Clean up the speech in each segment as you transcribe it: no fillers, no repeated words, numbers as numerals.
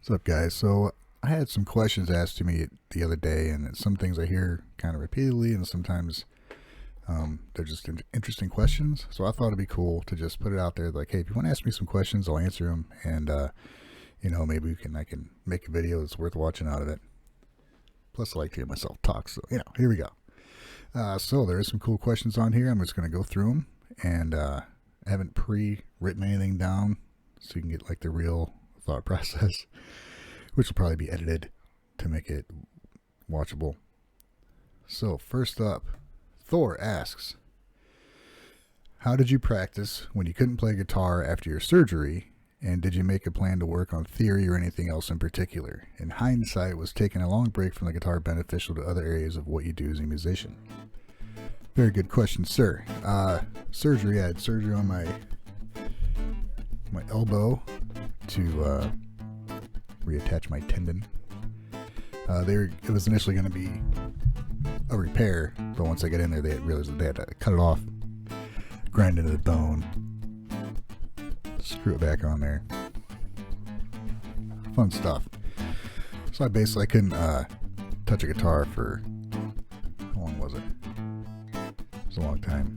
What's up, guys? So I had some questions asked to me the other day, and some things I hear kind of repeatedly, and sometimes they're just interesting questions. So I thought it'd be cool to just put it out there, like, hey, if you want to ask me some questions, I'll answer them, and maybe I can make a video that's worth watching out of it. Plus, I like to hear myself talk, so here we go. So there is some cool questions on here. I'm just going to go through them, and I haven't pre-written anything down, so you can get like the real thought process, which will probably be edited to make it watchable. So first up, Thor asks, how did you practice when you couldn't play guitar after your surgery, and did you make a plan to work on theory or anything else in particular? In hindsight, was taking a long break from the guitar beneficial to other areas of what you do as a musician? Very good question, sir. Surgery, I had surgery on my elbow to reattach my tendon. It was initially going to be a repair, but once I got in there, they realized that they had to cut it off, grind into the bone, screw it back on there. Fun stuff. So I couldn't touch a guitar for, how long was it? It was a long time.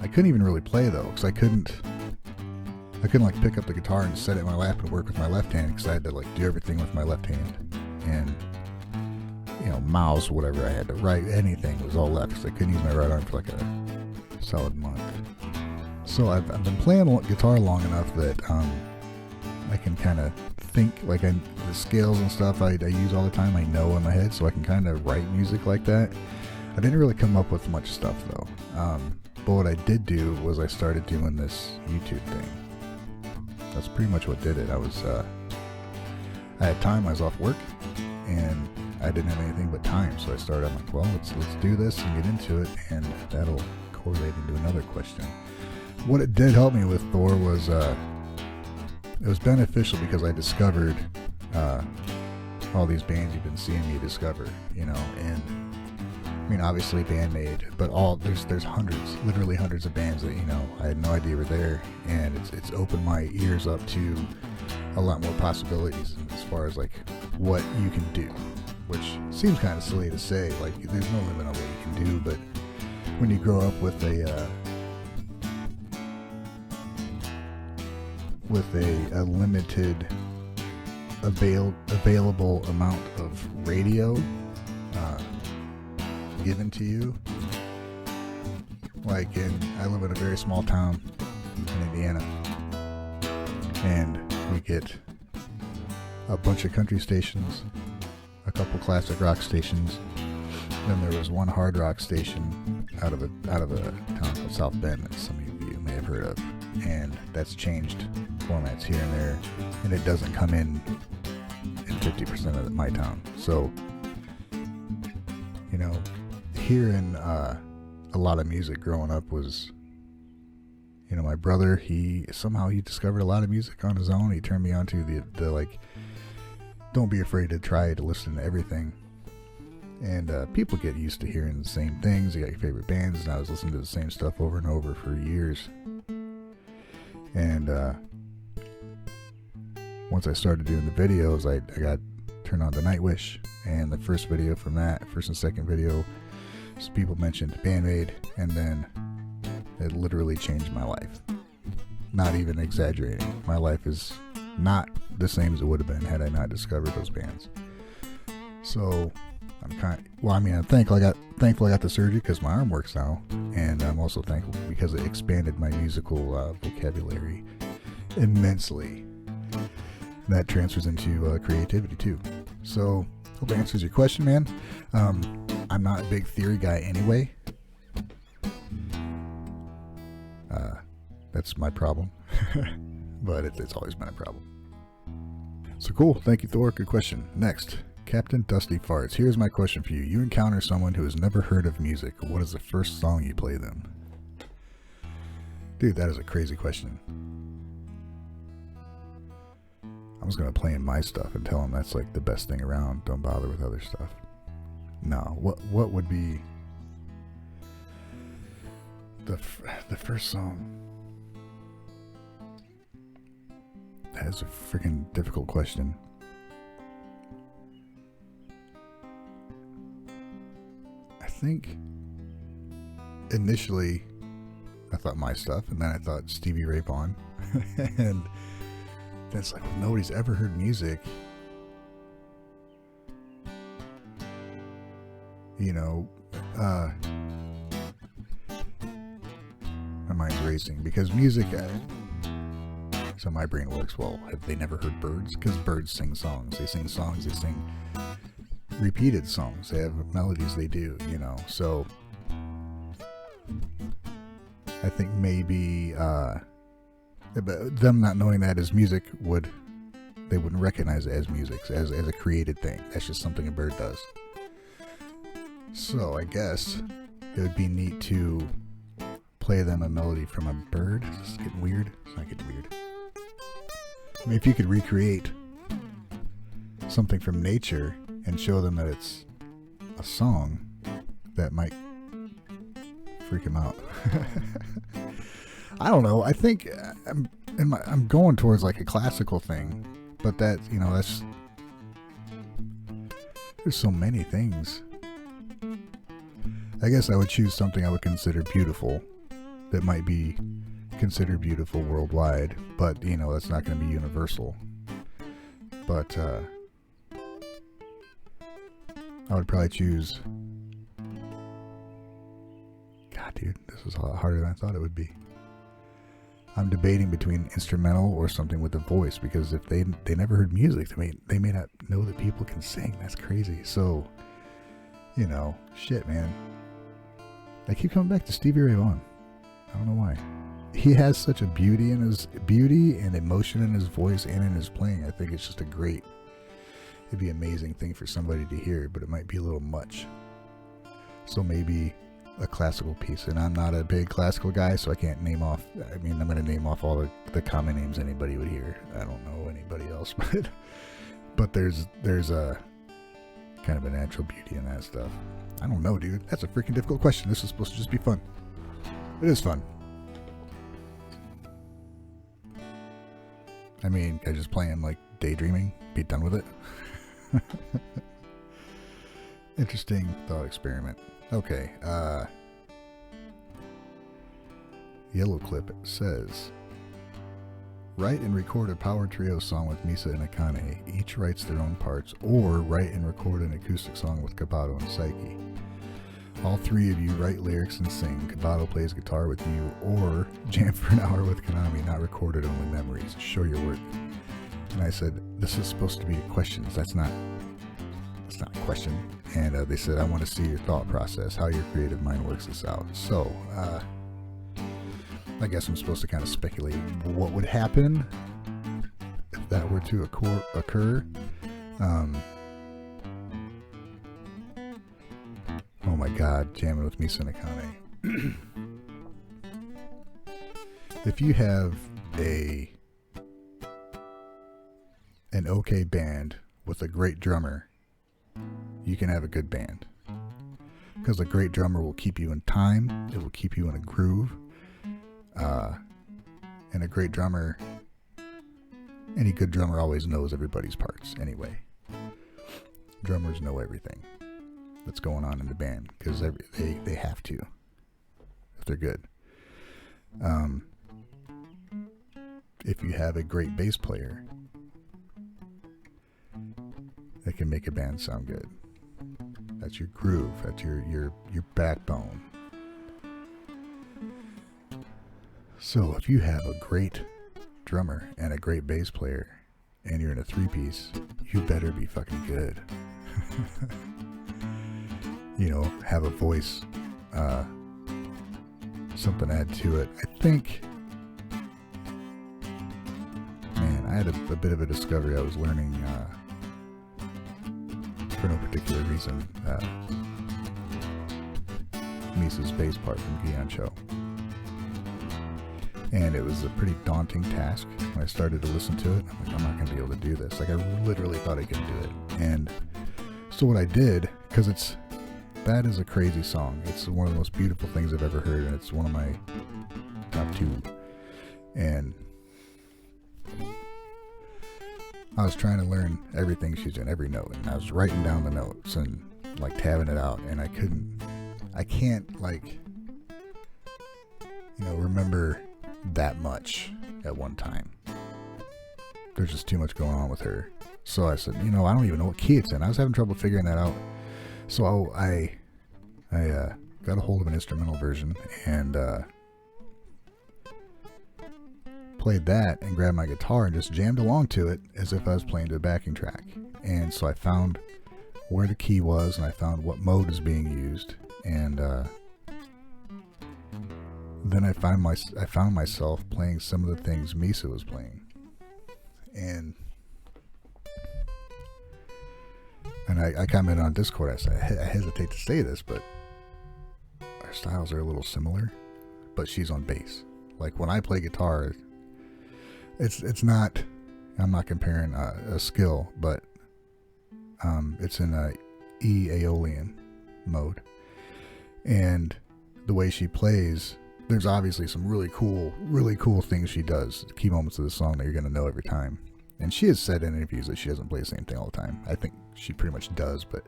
I couldn't even really play though, because I couldn't like pick up the guitar and set it in my lap and work with my left hand, because I had to like do everything with my left hand, and mouse, whatever I had to write, anything was all left, because I couldn't use my right arm for like a solid month. So I've been playing guitar long enough that I can kind of think, like the scales and stuff I use all the time, I know in my head, so I can kind of write music like that. I didn't really come up with much stuff though. But what I did do was I started doing this YouTube thing. That's pretty much what did it. I had time, I was off work, and I didn't have anything but time, so I started, I'm like, well, let's do this and get into it, and that'll correlate into another question. What it did help me with, Thor, was it was beneficial because I discovered all these bands you've been seeing me discover, and I mean, obviously Bandmate, but there's hundreds, literally hundreds of bands that I had no idea were there, and it's opened my ears up to a lot more possibilities as far as like what you can do, which seems kind of silly to say. Like, there's no limit on what you can do, but when you grow up with a limited available amount of radio given to you, like I live in a very small town in Indiana, and we get a bunch of country stations, a couple classic rock stations, then there was one hard rock station out of a town called South Bend that some of you may have heard of, and that's changed formats here and there, and it doesn't come in 50% of my town. So hearing a lot of music growing up was, my brother, he discovered a lot of music on his own. He turned me on to the like, don't be afraid to try to listen to everything. And people get used to hearing the same things. You got your favorite bands, and I was listening to the same stuff over and over for years. And once I started doing the videos, I got turned on to Nightwish, and the first and second video, people mentioned Bandmate, and then it literally changed my life. Not even exaggerating. My life is not the same as it would have been had I not discovered those bands. So I'm thankful I got the surgery because my arm works now, and I'm also thankful because it expanded my musical vocabulary immensely. That transfers into creativity too. So hope that answers your question, man. I'm not a big theory guy anyway. That's my problem. But it's always been a problem. So cool. Thank you, Thor. Good question. Next, Captain Dusty Farts. Here's my question for you. You encounter someone who has never heard of music. What is the first song you play them? Dude, that is a crazy question. I was going to play in my stuff and tell them that's like the best thing around. Don't bother with other stuff. No, what would be the first song? That's a freaking difficult question. I think initially I thought my stuff, and then I thought Stevie Ray Vaughan. And then it's like, well, nobody's ever heard music. You know, my mind's racing because music, so my brain works, well, have they never heard birds? Because birds sing songs. They sing songs, they sing repeated songs. They have melodies they do, you know. So I think maybe them not knowing that as music they wouldn't recognize it as music, as a created thing. That's just something a bird does. So I guess it would be neat to play them a melody from a bird. Is this getting weird? It's not getting weird. I mean, if you could recreate something from nature and show them that it's a song, that might freak them out. I don't know. I think I'm going towards like a classical thing, but that, you know, there's so many things. I guess I would choose something I would consider beautiful that might be considered beautiful worldwide, but, you know, that's not going to be universal. But I would probably choose... God, dude, this is a lot harder than I thought it would be. I'm debating between instrumental or something with a voice, because if they never heard music, they may not know that people can sing. That's crazy. So, you know, shit, man. I keep coming back to Stevie Ray Vaughan. I don't know why. He has such a beauty and emotion in his voice and in his playing. I think it's just it'd be an amazing thing for somebody to hear, but it might be a little much. So maybe a classical piece, and I'm not a big classical guy, so I can't name off. I mean, I'm going to name off all the common names anybody would hear. I don't know anybody else, but there's a kind of a natural beauty in that stuff. I don't know, dude. That's a freaking difficult question. This is supposed to just be fun. It is fun. I mean, I just playing like daydreaming, be done with it. Interesting thought experiment. Okay, Yellow Clip says, write and record a power trio song with Misa and Akane. Each writes their own parts, or write and record an acoustic song with Kabato and Psyche. All three of you write lyrics and sing. Kabato plays guitar with you, or jam for an hour with Konami, not recorded, only memories. Show your work. And I said, this is supposed to be questions. That's not a question. And they said, I want to see your thought process, how your creative mind works this out. So, I guess I'm supposed to kind of speculate what would happen if that were to occur. Oh my God, jamming with Misa and Akane. If you have an okay band with a great drummer, you can have a good band. Because a great drummer will keep you in time, it will keep you in a groove. And a great drummer, any good drummer always knows everybody's parts anyway. Drummers know everything that's going on in the band because they have to if they're good. If you have a great bass player, that can make a band sound good. That's your groove. That's your backbone. So if you have a great drummer and a great bass player and you're in a three-piece, you better be fucking good. You know, have a voice, something to add to it. I think, man, I had a bit of a discovery. I was learning, for no particular reason, Misa's bass part from Guiancho. And it was a pretty daunting task when I started to listen to it. I'm like, I'm not going to be able to do this. Like, I literally thought I couldn't do it. And so what I did, because that is a crazy song. It's one of the most beautiful things I've ever heard, and it's one of my top two. And I was trying to learn everything she's doing, every note, and I was writing down the notes and like tabbing it out, and I can't like, remember that much at one time. There's just too much going on with her. So I said, I don't even know what key it's in. I was having trouble figuring that out. So I got a hold of an instrumental version and played that and grabbed my guitar and just jammed along to it as if I was playing to a backing track. And so I found where the key was, and I found what mode is being used, and then I found myself playing some of the things Misa was playing, and I commented on Discord. I said, I hesitate to say this, but our styles are a little similar, but she's on bass. Like when I play guitar, it's not, I'm not comparing a skill, but it's in a E Aeolian mode, and the way she plays, there's obviously some really cool things she does, key moments of the song that you're going to know every time. And she has said in interviews that she doesn't play the same thing all the time. I think she pretty much does, but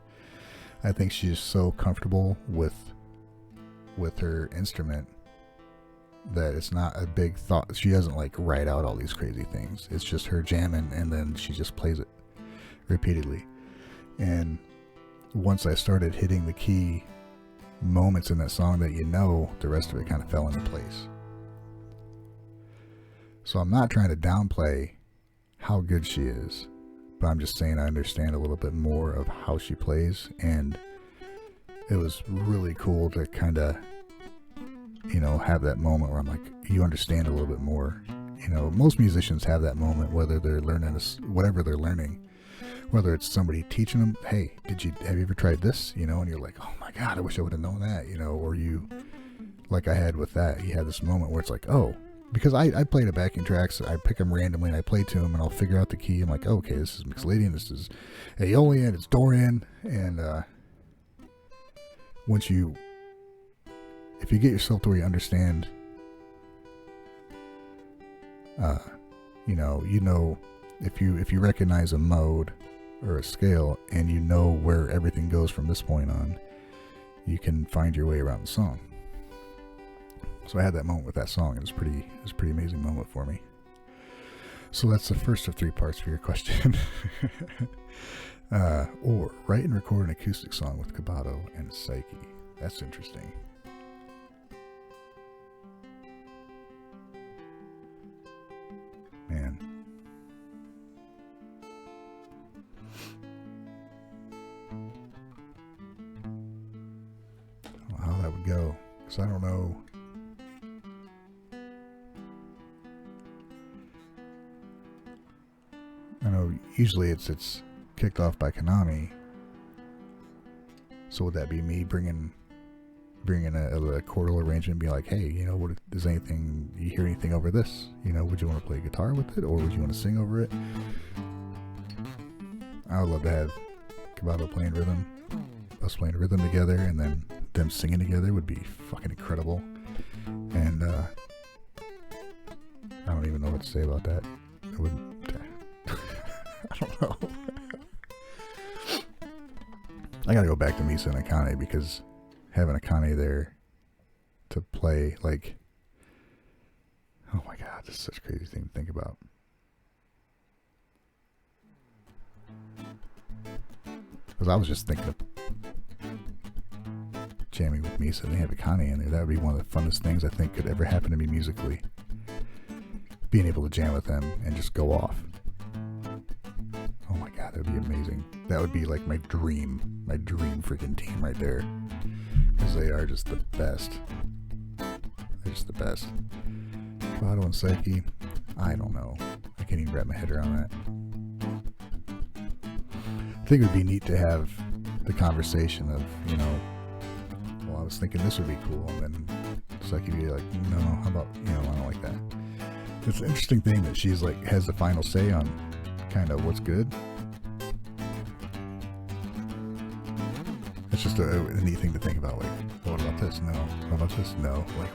I think she's so comfortable with her instrument that it's not a big thought. She doesn't like write out all these crazy things. It's just her jamming, and then she just plays it repeatedly. And once I started hitting the key moments in that song that the rest of it kind of fell into place. So I'm not trying to downplay how good she is, but I'm just saying I understand a little bit more of how she plays, and it was really cool to kind of have that moment where I'm like, you understand a little bit more. Most musicians have that moment, whether they're learning whatever they're learning, whether it's somebody teaching them, hey, have you ever tried this, and you're like, oh my god, I wish I would have known that, or you, like I had with that, you had this moment where it's like, oh, because I play the backing tracks, I pick them randomly and I play to them and I'll figure out the key. I'm like, oh, okay, this is Mixolydian, this is Aeolian, it's Dorian, and if you get yourself to where you understand, if you recognize a mode or a scale and you know where everything goes from this point on, you can find your way around the song. So I had that moment with that song. It was a pretty amazing moment for me. So that's the first of 3 parts for your question. Or write and record an acoustic song with Cabato and Psyche. That's interesting. Man. I don't know how that would go, because I don't know. I know usually it's kicked off by Konami. So would that be me bringing a chordal arrangement and be like, hey, what is anything, you hear anything over this? Would you want to play guitar with it, or would you want to sing over it? I would love to have Cabato playing rhythm, us playing rhythm together, and then them singing together would be fucking incredible. And I don't even know what to say about that. I wouldn't. I don't know. I gotta go back to Misa and Akane, because having Akane there to play, like, oh my god, this is such a crazy thing to think about. Because I was just thinking of jamming with Misa and they have Akane in there. That would be one of the funnest things I think could ever happen to me musically. Being able to jam with them and just go off. Oh my god, that would be amazing. That would be like my dream freaking team right there. Because they are just the best. They're just the best. Cabato and Psyche, I don't know. I can't even wrap my head around that. I think it would be neat to have the conversation of, well, I was thinking this would be cool, and then Psyche would be like, no, how about, I don't like that. It's an interesting thing that she's like, has the final say on kind of what's good. It's just a neat thing to think about, like, what about this? No. What about this? No. Like,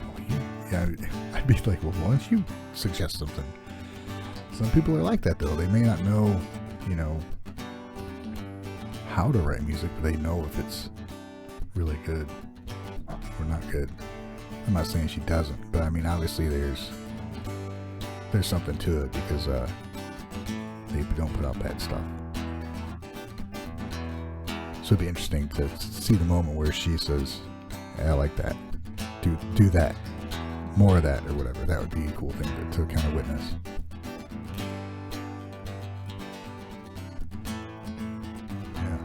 I'd be like, well, why don't you suggest something? Some people are like that, though. They may not know you know, how to write music, but they know if it's really good or not good. I'm not saying she doesn't, but I mean, obviously there's something to it, because they don't put out bad stuff. So it'd be interesting to see the moment where she says, "I like that. Do that, more of that," or whatever. That would be a cool thing to kind of witness. Yeah.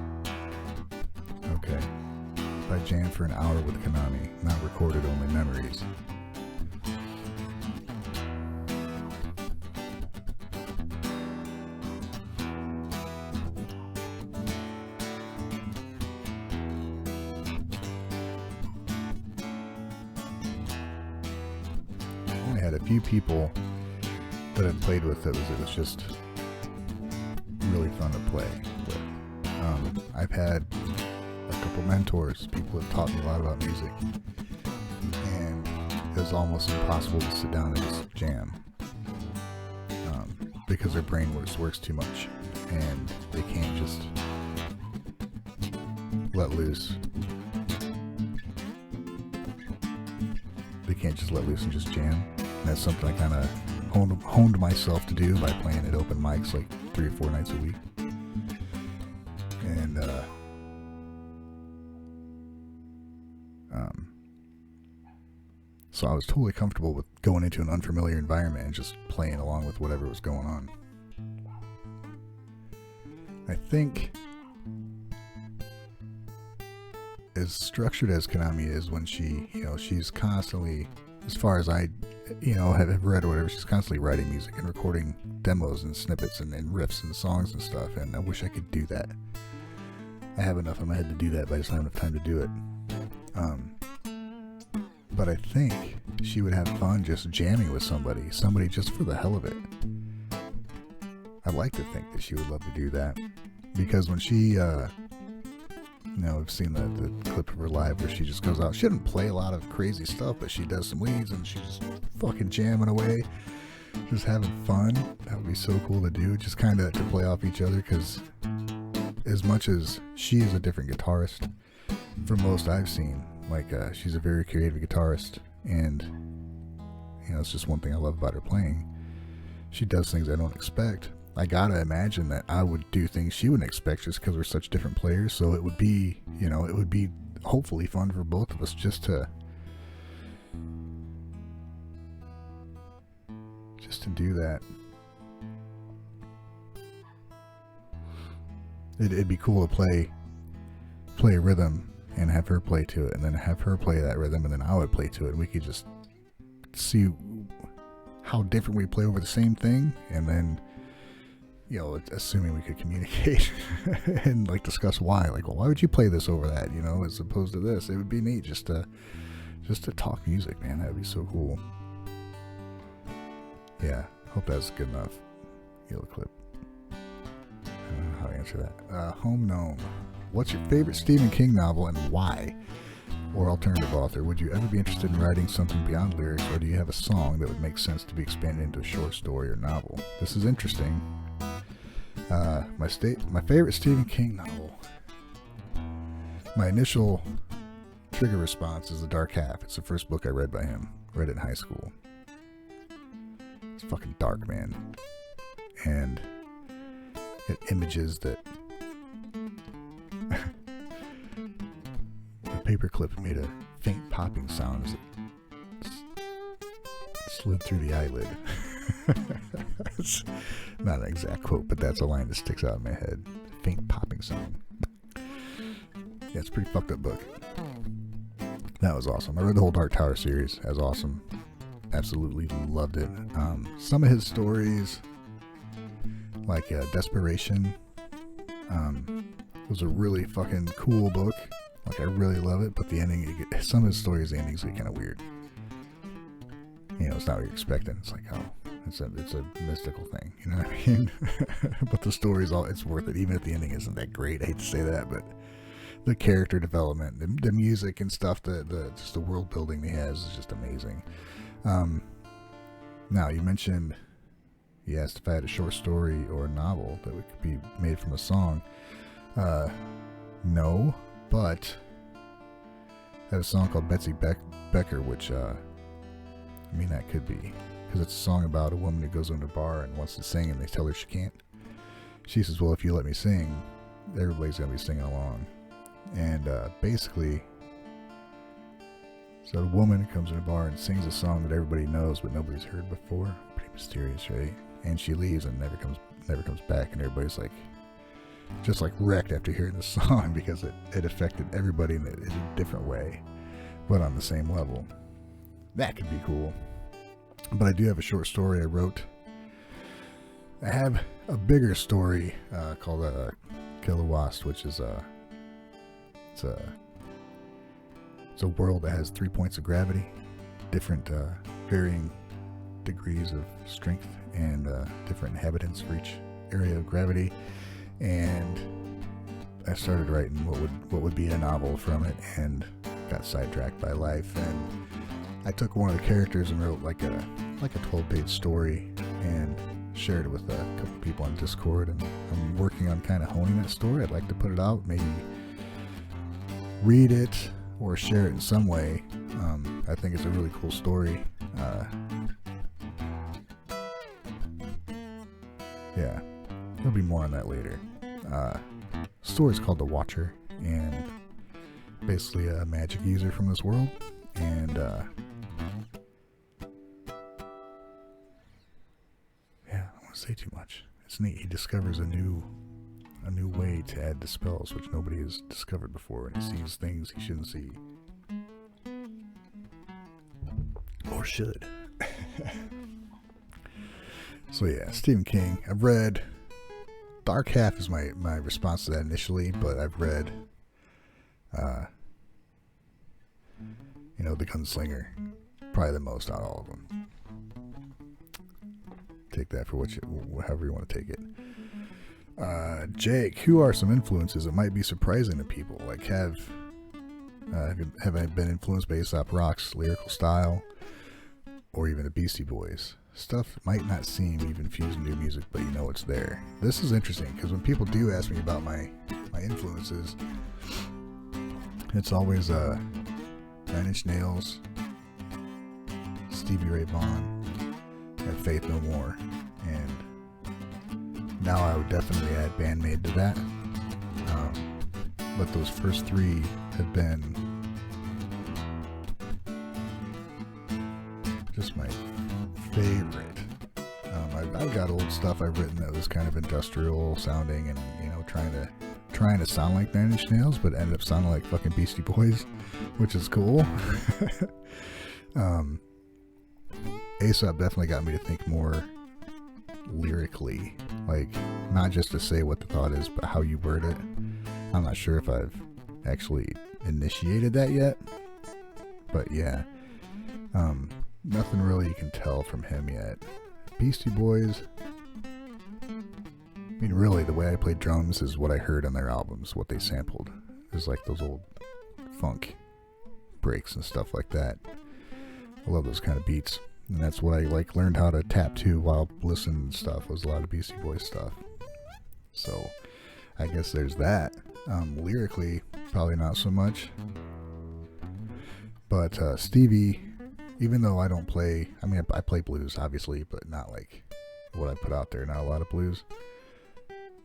Okay. If I jam for an hour with Konami, not recorded, only memories. I had a few people that I've played with that it was just really fun to play with. I've had a couple mentors, people have taught me a lot about music, and it was almost impossible to sit down and just jam, because their brain works too much, and they can't just let loose. They can't just let loose and just jam. And that's something I kind of honed myself to do by playing at open mics like 3 or 4 nights a week. And so I was totally comfortable with going into an unfamiliar environment and just playing along with whatever was going on. I think as structured as Konami is, when she's constantly, as far as I, have read or whatever, she's constantly writing music and recording demos and snippets and riffs and songs and stuff, and I wish I could do that. I have enough in my head to do that, but I just don't have enough time to do it. But I think she would have fun just jamming with somebody just for the hell of it. I'd like to think that she would love to do that, because when she, I've seen the clip of her live where she just goes out. She doesn't play a lot of crazy stuff, but she does some leads and she's just fucking jamming away, just having fun. That would be so cool to do, just kind of to play off each other, because as much as she is a different guitarist from most I've seen, like she's a very creative guitarist, and it's just one thing I love about her playing. She does things I don't expect. I gotta imagine that I would do things she wouldn't expect, just because we're such different players. So it would be, it would be hopefully fun for both of us just to do that. It'd be cool to play a rhythm and have her play to it, and then have her play that rhythm, and then I would play to it, and we could just see how different we play over the same thing, and then assuming we could communicate and like discuss why, like, well, why would you play this over that, as opposed to this. It would be neat just to talk music, man. That would be so cool. Yeah, hope that's good enough. Yellow clip. I don't know how to answer that. Home Gnome. What's your favorite Stephen King novel and why? Or alternative author? Would you ever be interested in writing something beyond lyrics, or do you have a song that would make sense to be expanded into a short story or novel? This is interesting. My favorite Stephen King novel. My initial trigger response is The Dark Half. It's the first book I read by him. Read it in high school. It's fucking dark, man. And it images that the paperclip made a faint popping sound as it slid through the eyelid. It's not an exact quote, but that's a line that sticks out in my head. Faint popping sound. Yeah, it's a pretty fucked up book. That was awesome. I read the whole Dark Tower series. That was awesome. Absolutely loved it. Some of his stories, like Desperation, was a really fucking cool book. Like, I really love it, but the ending, some of his stories, the endings get kind of weird. It's not what you're expecting. It's like, oh, it's a mystical thing, you know what I mean? But the story's it's worth it, even if the ending isn't that great. I hate to say that, but the character development, the music and stuff, just the world building he has is just amazing. Now, you mentioned, He asked if I had a short story or a novel that could be made from a song. No, but I have a song called Betsy Becker, which, that could be. Because it's a song about a woman who goes into a bar and wants to sing, and they tell her she can't. She says, well, if you let me sing, everybody's going to be singing along. And basically, so a woman comes in a bar and sings a song that everybody knows but nobody's heard before. Pretty mysterious, right? And she leaves and never comes back, and everybody's like, just like wrecked after hearing the song because it affected everybody in a different way, but on the same level. That could be cool. But I do have a short story I wrote. I have a bigger story called Killer Wasp, which is it's a world that has 3 points of gravity, different varying degrees of strength, and different inhabitants for each area of gravity. And I started writing what would be a novel from it, and got sidetracked by life. And I took one of the characters and wrote like a 12-page story and shared it with a couple people on Discord. And I'm working on kind of honing that story. I'd like to put it out, maybe read it or share it in some way. I think it's a really cool story. Yeah, there'll be more on that later. Story's called The Watcher, and basically a magic user from this world. And yeah, I don't want to say too much. It's neat. He discovers a new way to add to spells which nobody has discovered before, and he sees things he shouldn't see, or should. So yeah, Stephen King. I've read Dark Half is my response to that initially, but I've read The Gunslinger probably the most out of all of them. Take that for however you want to take it. Jake, who are some influences that might be surprising to people? Like, have I been influenced by Aesop Rock's lyrical style, or even the Beastie Boys? Stuff that might not seem even fused into music, but you know it's there. This is interesting because when people do ask me about my influences, it's always 9 Inch Nails, Stevie Ray Vaughan, and Faith No More. And now I would definitely add Bandmate to that. But those first three have been just my favorite. I've got old stuff I've written that was kind of industrial sounding, and trying to sound like 9 Inch Nails, but ended up sounding like fucking Beastie Boys, which is cool. Aesop definitely got me to think more lyrically, like not just to say what the thought is, but how you word it. I'm not sure if I've actually initiated that yet, but yeah, nothing really you can tell from him yet. Beastie Boys, I mean, really, the way I play drums is what I heard on their albums, what they sampled. Is like those old funk breaks and stuff like that. I love those kind of beats, and that's what I learned how to tap to while listening to stuff. Was a lot of Beastie Boys stuff. So I guess there's that. Lyrically, probably not so much, but Stevie, even though I don't play, I play blues obviously, but not like what I put out there, not a lot of blues,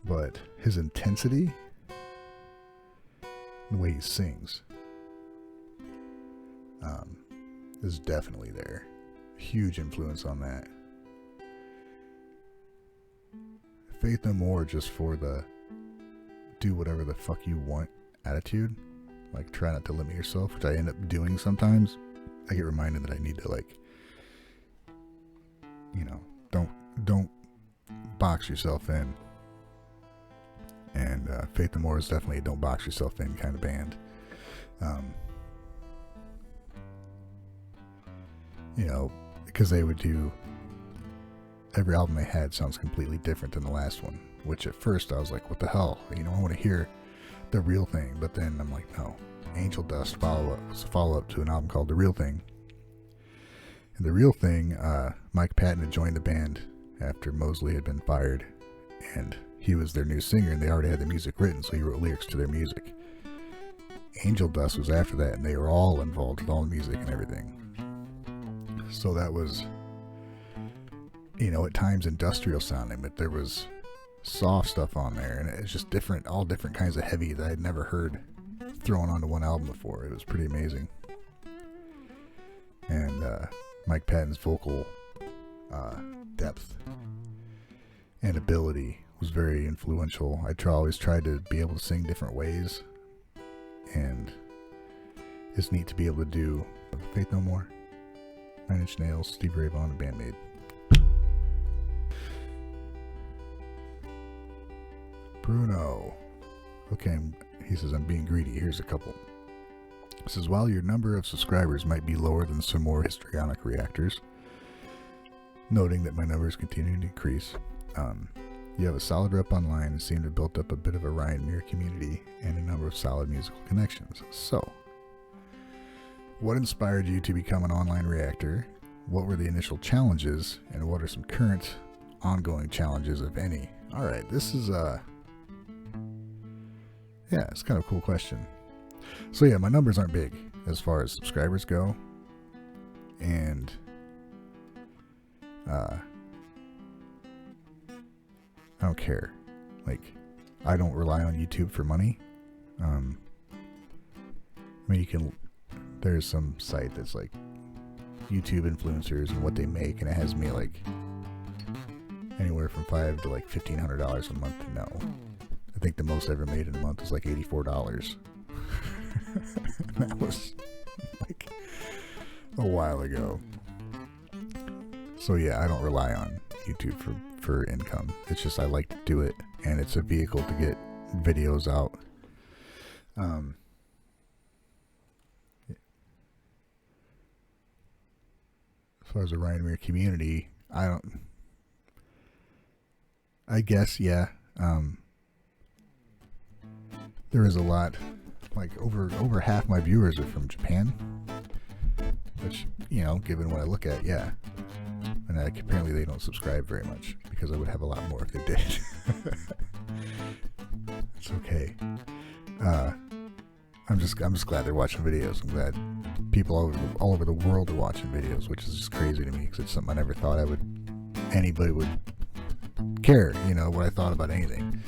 but his intensity, the way he sings, is definitely there. Huge influence on that. Faith No More, just for the do whatever the fuck you want attitude, like try not to limit yourself, which I end up doing sometimes. I get reminded that I need to don't box yourself in. And Faith No More is definitely a don't box yourself in kind of band. Because they would do, every album they had sounds completely different than the last one, which at first I was like, what the hell? I want to hear The Real Thing. But then I'm like, no. Angel Dust was a follow-up to an album called The Real Thing. And The Real Thing, Mike Patton had joined the band after Mosley had been fired, and he was their new singer, and they already had the music written, so he wrote lyrics to their music. Angel Dust was after that, and they were all involved with all the music and everything. So that was, you know, at times industrial sounding, but there was soft stuff on there, and it was just different, all different kinds of heavy that I'd never heard thrown onto one album before. It was pretty amazing. And Mike Patton's vocal depth and ability was very influential. Always tried to be able to sing different ways, and it's neat to be able to do Faith No More, Nine Inch Nails, Stevie Ray Vaughan, and Bandmate. Bruno. Okay, he says, I'm being greedy. Here's a couple. It says, while your number of subscribers might be lower than some more histrionic reactors, noting that my numbers continue to increase, you have a solid rep online and seem to have built up a bit of a Ryan Mear community and a number of solid musical connections. So, what inspired you to become an online reactor? What were the initial challenges? And what are some current ongoing challenges, if any? Alright, this is yeah, it's kind of a cool question. So yeah, my numbers aren't big as far as subscribers go. And I don't care. Like, I don't rely on YouTube for money. I mean, there's some site that's like YouTube influencers and what they make, and it has me like anywhere from $500 to like $1,500 a month. No, I think the most I ever made in a month was like $84. That was like a while ago. So yeah, I don't rely on YouTube for income. It's just I like to do it, and it's a vehicle to get videos out. As far as the Ryan Mear community, I guess, yeah. There is a lot, like over half my viewers are from Japan, which, you know, given what I look at, yeah. And apparently they don't subscribe very much, because I would have a lot more if they did. It's okay. I'm just glad they're watching videos. I'm glad people all over the world are watching videos, which is just crazy to me, because it's something I never thought anybody would care, you know, what I thought about anything.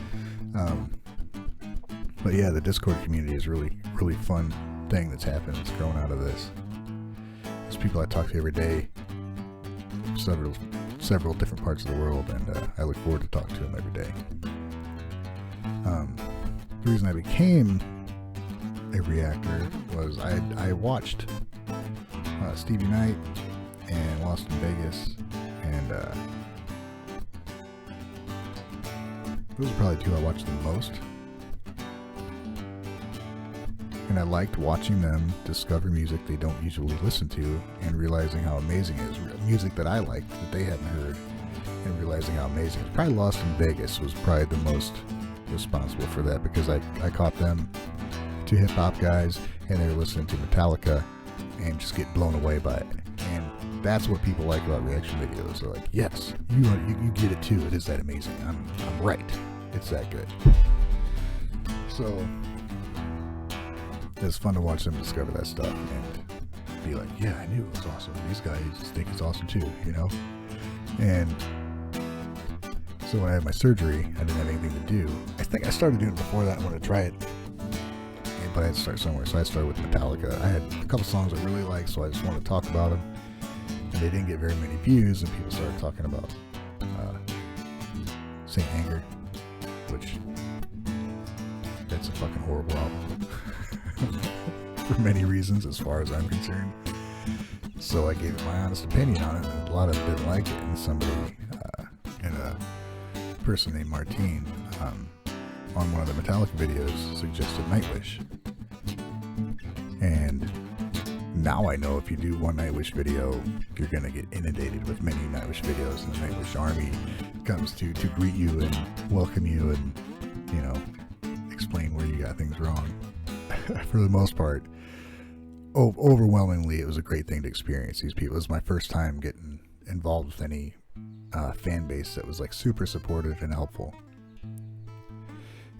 But yeah, the Discord community is really, really fun thing that's happened. It's grown out of this. There's people I talk to every day, several different parts of the world, and I look forward to talking to them every day. The reason I became a reactor was I watched Stevie Knight and Lost in Vegas, and those are probably two I watched the most. And I liked watching them discover music they don't usually listen to, and realizing how amazing it is. Music that I liked that they hadn't heard, and realizing how amazing it is. Probably Lost in Vegas was probably the most responsible for that, because I caught them, two hip-hop guys, and they were listening to Metallica and just get blown away by it. And that's what people like about reaction videos. They're like, yes, you get it too. It is that amazing. I'm right. It's that good. So it's fun to watch them discover that stuff and be like, yeah, I knew it was awesome. These guys think it's awesome too, you know? And so when I had my surgery, I didn't have anything to do. I think I started doing it before that. I wanted to try it, but I had to start somewhere. So I started with Metallica. I had a couple songs I really liked, so I just wanted to talk about them. And they didn't get very many views, and people started talking about Saint Anger, which, that's a fucking horrible album. For many reasons, as far as I'm concerned. So I gave it my honest opinion on it, and a lot of them didn't like it, and somebody, and a person named Martine, on one of the Metallica videos, suggested Nightwish. And now I know if you do one Nightwish video, you're gonna get inundated with many Nightwish videos, and the Nightwish army comes to greet you and welcome you and, you know, explain where you got things wrong. For the most part, overwhelmingly, it was a great thing to experience these people. It was my first time getting involved with any fan base that was like super supportive and helpful.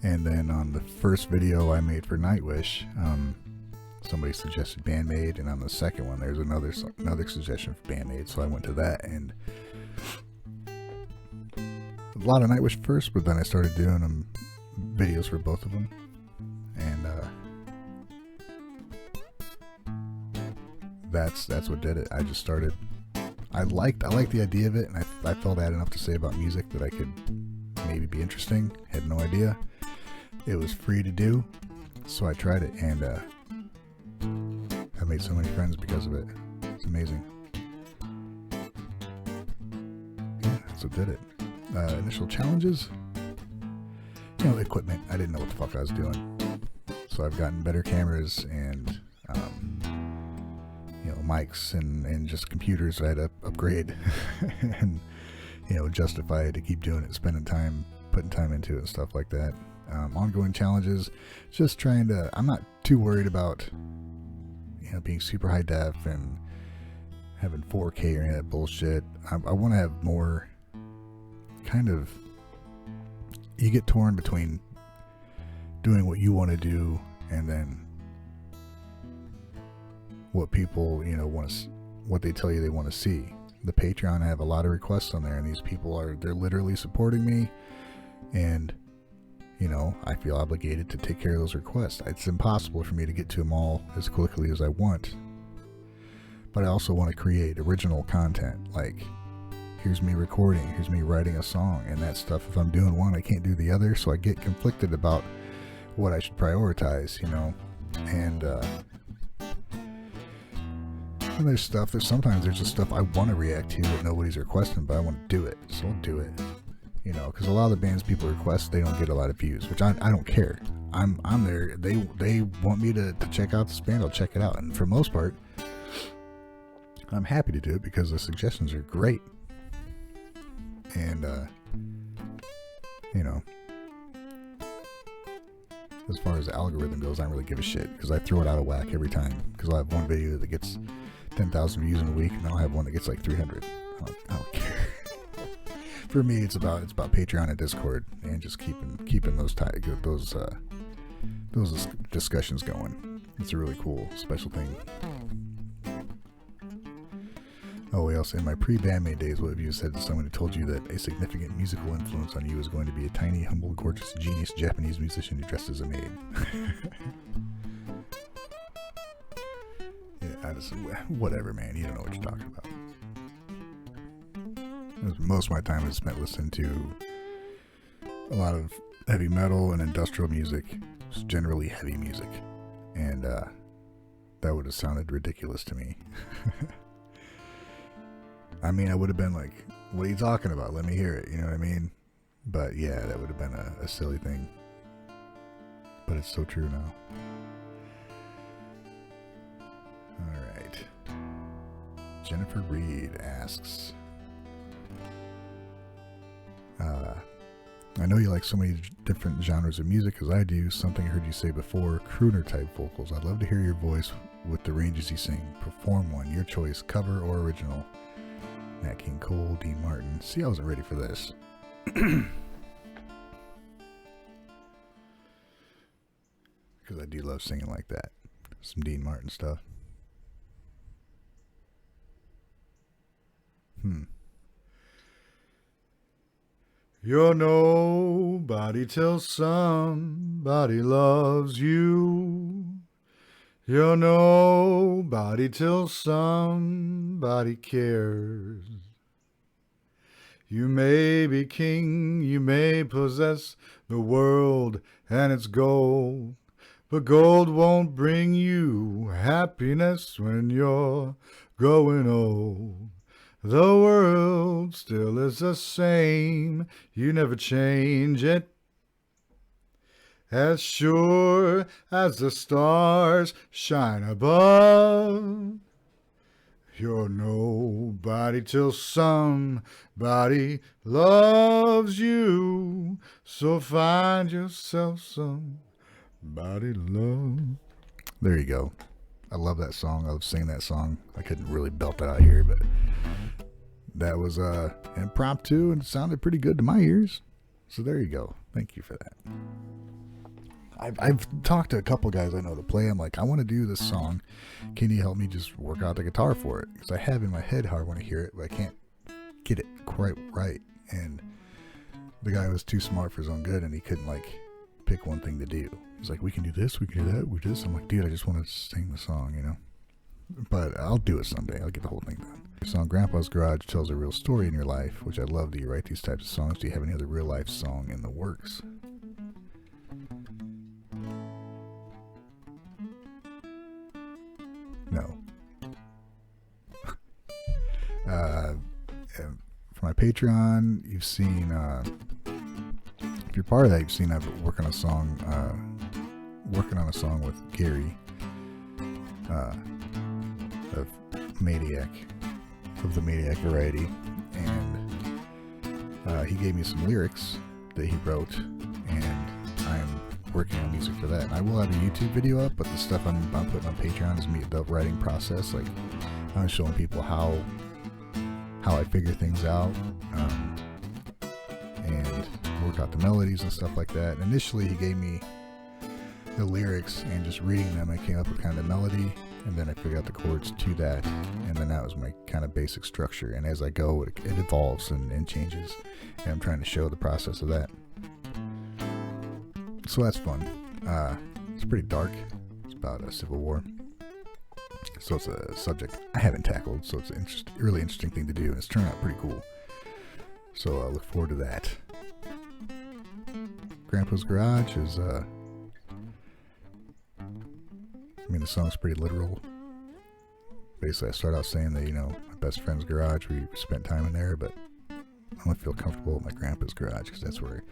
And then on the first video I made for Nightwish, somebody suggested Bandmade, and on the second one there's another suggestion for Bandmade, so I went to that. And a lot of Nightwish first, but then I started doing videos for both of them, and that's what did it. I just started. I liked the idea of it, and I felt I had enough to say about music that I could maybe be interesting. Had no idea. It was free to do, so I tried it, and I made so many friends because of it. It's amazing. Yeah, that's what did it. Initial challenges, equipment. I didn't know what the fuck I was doing, so I've gotten better cameras and mics and just computers. I had to upgrade and justify it to keep doing it, spending time, putting time into it and stuff like that. Ongoing challenges, just trying to. I'm not too worried about being super high def and having 4K or any of that bullshit. I want to have more kind of. You get torn between doing what you want to do and then what people want to, what they tell you they want to see. The Patreon, I have a lot of requests on there, and these people they're literally supporting me, and I feel obligated to take care of those requests. It's impossible for me to get to them all as quickly as I want, but I also want to create original content. Like, here's me recording, here's me writing a song, and that stuff. If I'm doing one, I can't do the other, so I get conflicted about what I should prioritize, and sometimes there's just stuff I want to react to that nobody's requesting, but I want to do it, so I'll do it. Because a lot of the bands people request, they don't get a lot of views, which I don't care. I'm there. They want me to check out this band, I'll check it out, and for the most part, I'm happy to do it because the suggestions are great. And as far as the algorithm goes, I don't really give a shit because I throw it out of whack every time. Because I'll have one video that gets 10,000 views in a week, and I'll have one that gets like 300. I don't care. For me, it's about Patreon and Discord, and just keeping those discussions going. It's a really cool special thing. Oh, else in my pre-Bandmade days, what have you said to someone who told you that a significant musical influence on you is going to be a tiny, humble, gorgeous, genius Japanese musician who dressed as a maid? Yeah, whatever, man. You don't know what you're talking about. Most of my time is spent listening to a lot of heavy metal and industrial music, just generally heavy music, and that would have sounded ridiculous to me. I mean, I would have been like, what are you talking about? Let me hear it. You know what I mean? But yeah, that would have been a silly thing. But it's so true now. Alright. Jennifer Reed asks, I know you like so many different genres of music as I do. Something I heard you say before, crooner type vocals. I'd love to hear your voice with the ranges you sing. Perform one, your choice, cover or original. Nat King Cole, Dean Martin. See, I wasn't ready for this. Because I do love singing like that. Some Dean Martin stuff. You're nobody till somebody loves you. You're nobody till somebody cares. You may be king, you may possess the world and its gold, but gold won't bring you happiness when you're growing old. The world still is the same, you never change it. As sure as the stars shine above, you're nobody till somebody loves you. So find yourself somebody to love. There you go. I love that song. I love singing that song. I couldn't really belt that out here, but that was impromptu and it sounded pretty good to my ears. So there you go. Thank you for that. I've talked to a couple guys I know that play. I'm like, I want to do this song. Can you help me just work out the guitar for it? Because I have in my head how I want to hear it, but I can't get it quite right. And the guy was too smart for his own good, and he couldn't like pick one thing to do. He's like, we can do this, we can do that, we do this. I'm like, dude, I just want to sing the song, you know. But I'll do it someday. I'll get the whole thing done. Your song Grandpa's Garage tells a real story in your life, which I love that you write these types of songs. Do you have any other real life song in the works? No. For my Patreon, you've seen, if you're part of that, you've seen I've been working on a song with Gary, of Maniac, of the Maniac variety, and he gave me some lyrics that he wrote, and I'm working on music for that. And I will have a YouTube video up, but the stuff I'm putting on Patreon is me, the writing process. Like, I'm showing people how I figure things out, and work out the melodies and stuff like that. And initially, he gave me the lyrics, and just reading them, I came up with kind of the melody, and then I figured out the chords to that, and then that was my kind of basic structure. And as I go, it evolves and changes, and I'm trying to show the process of that. So that's fun. It's pretty dark. It's about a civil war. So it's a subject I haven't tackled, so it's a really interesting thing to do, and it's turned out pretty cool. So I look forward to that. Grandpa's Garage is, I mean, the song's pretty literal. Basically, I start out saying that, you know, my best friend's garage, we spent time in there, but I don't feel comfortable with my grandpa's garage, because that's where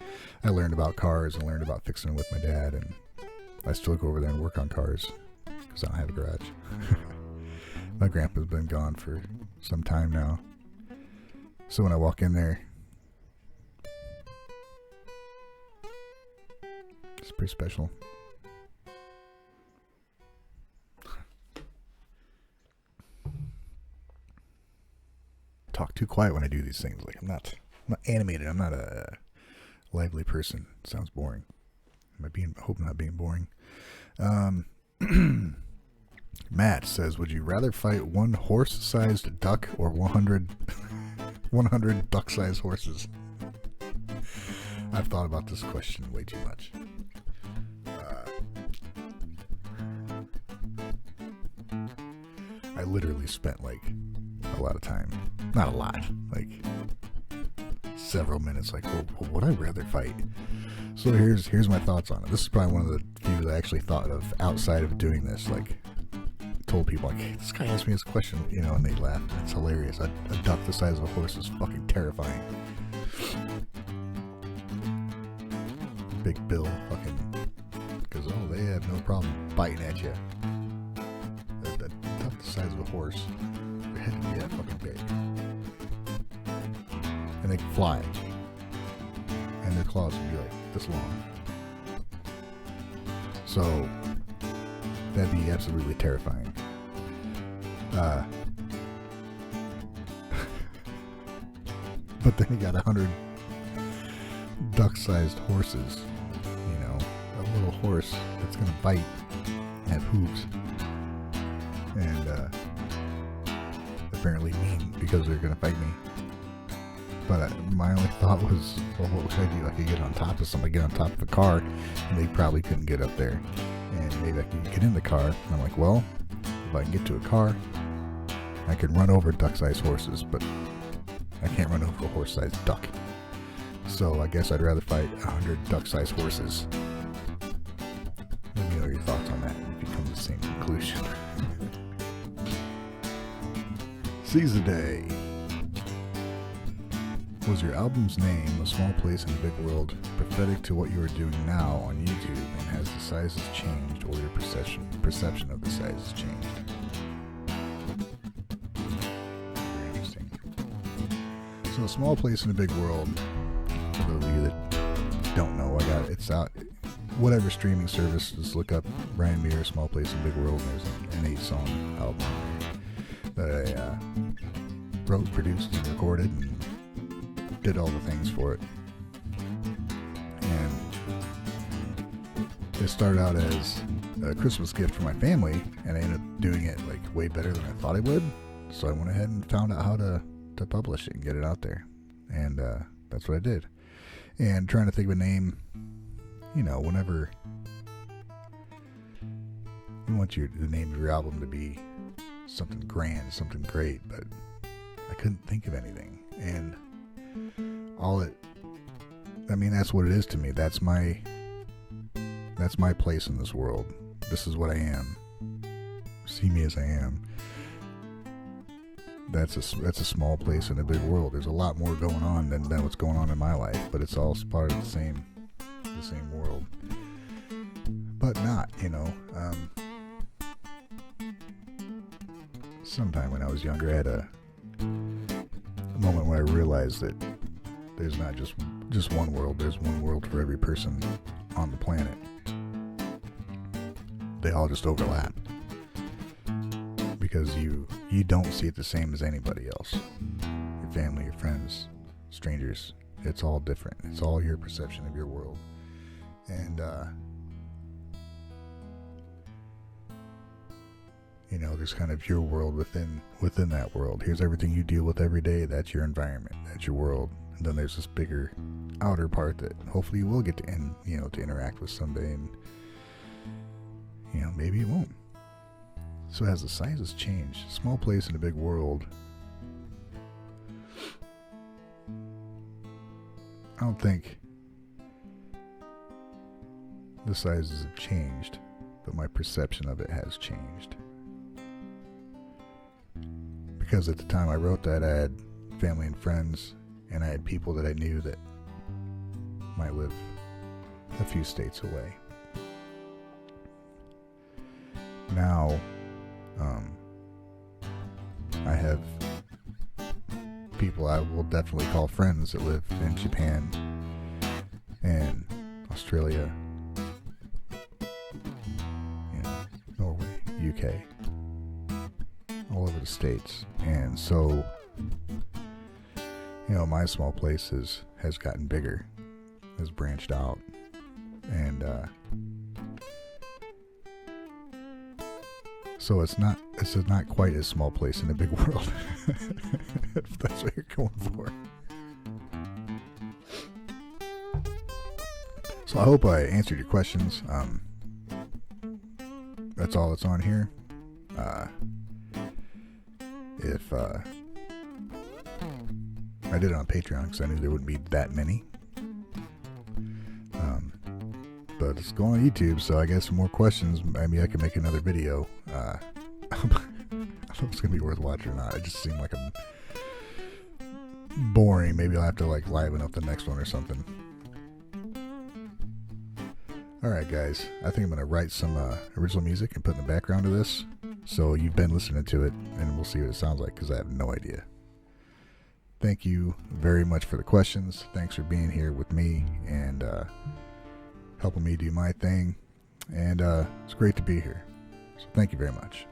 I learned about cars and learned about fixing them with my dad, and I still go over there and work on cars, because I don't have a garage. My grandpa's been gone for some time now, so when I walk in there, it's pretty special. Talk too quiet when I do these things. Like, I'm not animated. I'm not a lively person. It sounds boring. I hope I'm not being boring. Matt says, would you rather fight one horse-sized duck or 100 duck-sized horses? I've thought about this question way too much. I literally spent like a lot of time, not a lot, like several minutes, like, well, would I rather fight? So here's my thoughts on it. This is probably one of the few that I actually thought of outside of doing this. Like, told people, like, hey, this guy asked me this question, you know, and they laughed. It's hilarious. A duck the size of a horse is fucking terrifying. Big Bill fucking, because they have no problem biting at you. A duck the size of a horse, your head would be that fucking big, and they can fly, and their claws would be like this long. So that'd be absolutely terrifying. But then you got 100 duck-sized horses, you know, a little horse that's gonna bite and have hooves, and apparently mean because they're gonna fight me. But my only thought was, well, what should I do? I could get on top of somebody, get on top of a car, and they probably couldn't get up there. And maybe I could get in the car. And I'm like, well, if I can get to a car, I can run over duck-sized horses, but I can't run over a horse-sized duck. So I guess I'd rather fight 100 duck-sized horses. Let me know your thoughts on that, and if you come to the same conclusion. Seize the Day. Was your album's name, A Small Place in a Big World, prophetic to what you are doing now on YouTube, and has the sizes changed, or your perception of the sizes changed? Very interesting. So, A Small Place in a Big World, for those of you that don't know, it's out, whatever streaming service, just look up Brian Mear, Small Place in a Big World, and there's an 8-song album that wrote, produced, and recorded, and did all the things for it. And it started out as a Christmas gift for my family, and I ended up doing it like way better than I thought I would. So I went ahead and found out how to publish it and get it out there, and that's what I did. And trying to think of a name, whenever you want the name of your album to be something grand, something great, but I couldn't think of anything. And that's what it is to me. That's my place in this world. This is what I am. See me as I am. That's a small place in a big world. There's a lot more going on than what's going on in my life, but it's all part of the same world. But not, sometime when I was younger, I had a moment where I realized that there's not just one world. There's one world for every person on the planet. They all just overlap, because you don't see it the same as anybody else. Your family, your friends, strangers, it's all different. It's all your perception of your world. And there's kind of your world within that world. Here's everything you deal with every day. That's your environment. That's your world. And then there's this bigger outer part that hopefully you will get to to interact with someday, and maybe it won't. So as the sizes change, small place in a big world, I don't think the sizes have changed, but my perception of it has changed. Because at the time I wrote that, I had family and friends, and I had people that I knew that might live a few states away. Now, I have people I will definitely call friends that live in Japan and Australia, Norway, UK, all over the States. And so, my small place has gotten bigger, has branched out, and so it's not quite a small place in a big world. If that's what you're going for. So I hope I answered your questions. That's all that's on here. If I did it on Patreon because I knew there wouldn't be that many. But it's going on YouTube, so I guess some more questions. Maybe I can make another video. I don't know if it's going to be worth watching or not. It just seemed like a boring. Maybe I'll have to liven up the next one or something. Alright guys, I think I'm going to write some original music and put in the background of this. So you've been listening to it, and we'll see what it sounds like, because I have no idea. Thank you very much for the questions. Thanks for being here with me and helping me do my thing. And it's great to be here. So thank you very much.